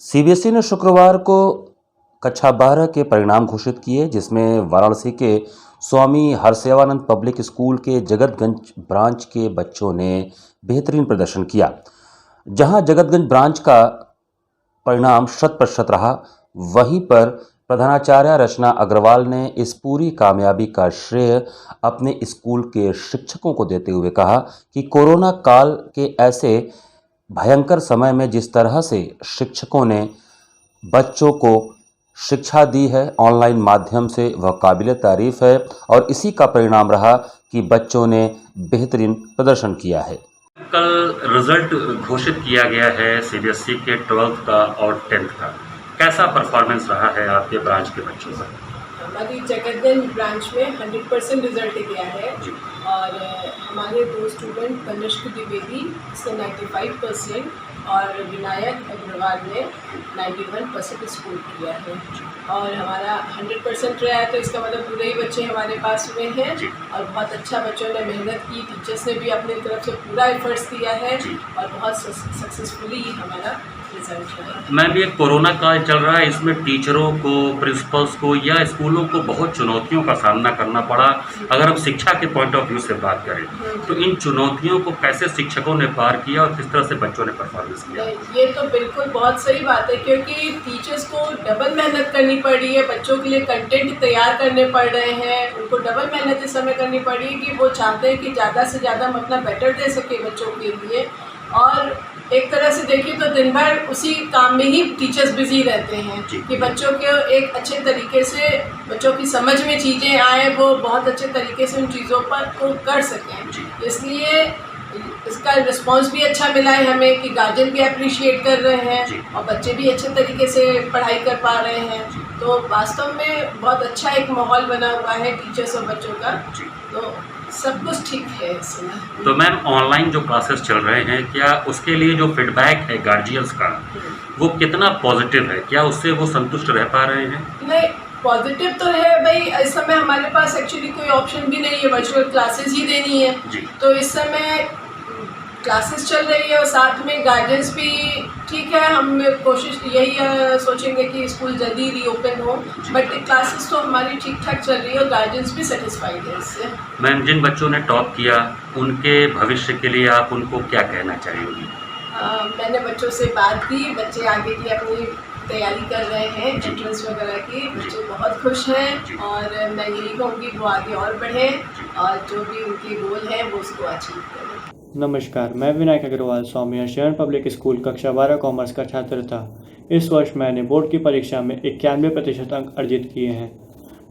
CBSE ने शुक्रवार को कक्षा 12 के परिणाम घोषित किए, जिसमें वाराणसी के स्वामी हरसेवानंद पब्लिक स्कूल के जगतगंज ब्रांच के बच्चों ने बेहतरीन प्रदर्शन किया। जहां जगतगंज ब्रांच का परिणाम 100% रहा, वहीं पर प्रधानाचार्य रचना अग्रवाल ने इस पूरी कामयाबी का श्रेय अपने स्कूल के शिक्षकों को देते हुए कहा कि कोरोना काल के ऐसे भयंकर समय में जिस तरह से शिक्षकों ने बच्चों को शिक्षा दी है ऑनलाइन माध्यम से, वह काबिल तारीफ है और इसी का परिणाम रहा कि बच्चों ने बेहतरीन प्रदर्शन किया है। कल रिजल्ट घोषित किया गया है सीबीएसई के 12th का और 10th का। कैसा परफॉर्मेंस रहा है आपके ब्रांच के बच्चों का? हमारी जगतगंज ब्रांच में 100% रिजल्ट गया है और हमारे दो स्टूडेंट तनिष्क द्विवेदी इसका 95% और विनायक अग्रवाल ने 91% स्कोर किया है और हमारा 100% रहा है, तो इसका मतलब पूरे ही बच्चे हमारे पास में हैं और बहुत अच्छा बच्चों ने मेहनत की, टीचर्स ने भी अपनी तरफ से पूरा एफर्ट्स दिया है और बहुत सक्सेसफुली हमारा रिजल्ट रहा है। मैम, ये कोरोना काल चल रहा है, इसमें टीचरों को, प्रिंसिपल्स को या स्कूलों को बहुत चुनौतियों का सामना करना पड़ा। अगर हम शिक्षा के पॉइंट ऑफ व्यू से बात करें तो इन चुनौतियों को कैसे शिक्षकों ने पार किया और किस तरह से बच्चों ने परफॉर्मेंस किया? ये तो बिल्कुल बहुत सही बात है, क्योंकि टीचर्स को डबल मेहनत करनी पड़ी है, बच्चों के लिए कंटेंट तैयार करने पड़ रहे हैं, उनको डबल मेहनत इस समय करनी पड़ी है कि वो चाहते हैं कि ज़्यादा से ज़्यादा हम अपना बेटर दे सके बच्चों के लिए। और एक तरह से देखिए तो दिन भर उसी काम में ही टीचर्स बिजी रहते हैं कि बच्चों के एक अच्छे तरीके से बच्चों की समझ में चीज़ें आए, वो बहुत अच्छे तरीके से उन चीज़ों पर को कर सकें। इसलिए इसका रिस्पांस भी अच्छा मिला है हमें कि गार्जियन भी अप्रिशिएट कर रहे हैं और बच्चे भी अच्छे तरीके से पढ़ाई कर पा रहे हैं। तो वास्तव में बहुत अच्छा एक माहौल बना हुआ है टीचर्स और बच्चों का, तो सब कुछ ठीक है इसमें। तो मैम, ऑनलाइन जो क्लासेस चल रहे हैं, क्या उसके लिए जो फीडबैक है गार्जियंस का वो कितना पॉजिटिव है? क्या उससे वो संतुष्ट रह पा रहे हैं? नहीं, पॉजिटिव तो है भाई। इस समय हमारे पास एक्चुअली कोई ऑप्शन भी नहीं है, वर्चुअल क्लासेस ही देनी है। तो इस समय क्लासेस चल रही है और साथ में गार्जियंस भी ठीक है। हम कोशिश यही सोचेंगे कि स्कूल जल्दी रीओपन हो, बट क्लासेस तो हमारी ठीक ठाक चल रही है और गार्जियंस भी सेटिस्फाइड है इससे। मैम, जिन बच्चों ने टॉप किया उनके भविष्य के लिए आप उनको क्या कहना चाहेंगी? मैंने बच्चों से बात की, बच्चे आगे की अपनी तैयारी कर रहे हैं एंट्रेंस वगैरह की, बच्चे बहुत खुश हैं और मैं यही कहूँगी वो आगे और बढ़ें और जो भी उनके गोल हैं वो उसको अचीव करें। नमस्कार, मैं विनायक अग्रवाल स्वामी हरसेवानंद पब्लिक स्कूल कक्षा 12 कॉमर्स का छात्र था। इस वर्ष मैंने बोर्ड की परीक्षा में 91% अंक अर्जित किए हैं।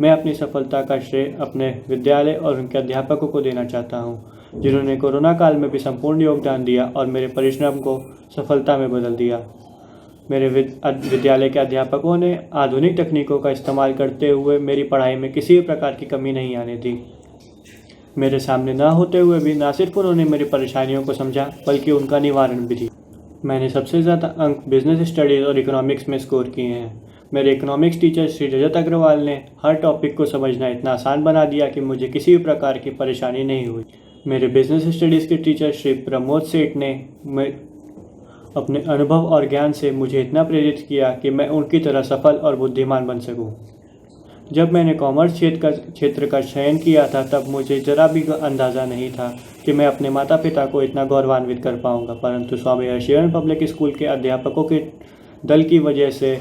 मैं अपनी सफलता का श्रेय अपने विद्यालय और उनके अध्यापकों को देना चाहता हूं, जिन्होंने कोरोना काल में भी संपूर्ण योगदान दिया और मेरे परिश्रम को सफलता में बदल दिया। मेरे विद्यालय के अध्यापकों ने आधुनिक तकनीकों का इस्तेमाल करते हुए मेरी पढ़ाई में किसी भी प्रकार की कमी नहीं आने दी। मेरे सामने न होते हुए भी न सिर्फ उन्होंने मेरी परेशानियों को समझा, बल्कि उनका निवारण भी किया। मैंने सबसे ज़्यादा अंक बिजनेस स्टडीज़ और इकोनॉमिक्स में स्कोर किए हैं। मेरे इकोनॉमिक्स टीचर श्री रजत अग्रवाल ने हर टॉपिक को समझना इतना आसान बना दिया कि मुझे किसी भी प्रकार की परेशानी नहीं हुई। मेरे बिजनेस स्टडीज़ के टीचर श्री प्रमोद सेठ ने अपने अनुभव और ज्ञान से मुझे इतना प्रेरित किया कि मैं उनकी तरह सफल और बुद्धिमान बन सकूं। जब मैंने कॉमर्स क्षेत्र का चयन किया था, तब मुझे जरा भी अंदाज़ा नहीं था कि मैं अपने माता पिता को इतना गौरवान्वित कर पाऊंगा, परंतु स्वामी हरसेवानंद पब्लिक स्कूल के अध्यापकों के दल की वजह से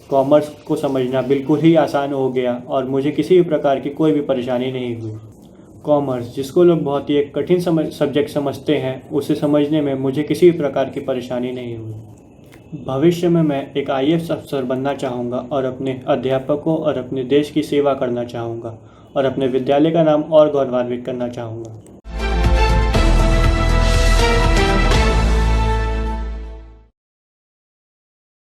कॉमर्स को समझना बिल्कुल ही आसान हो गया और मुझे किसी भी प्रकार की कोई भी परेशानी नहीं हुई। कॉमर्स, जिसको लोग बहुत ही एक कठिन सब्जेक्ट समझते हैं, उसे समझने में मुझे किसी भी प्रकार की परेशानी नहीं हुई। भविष्य में मैं एक IAS अफसर बनना चाहूँगा और अपने अध्यापकों और अपने देश की सेवा करना चाहूँगा और अपने विद्यालय का नाम और गौरवान्वित करना चाहूँगा।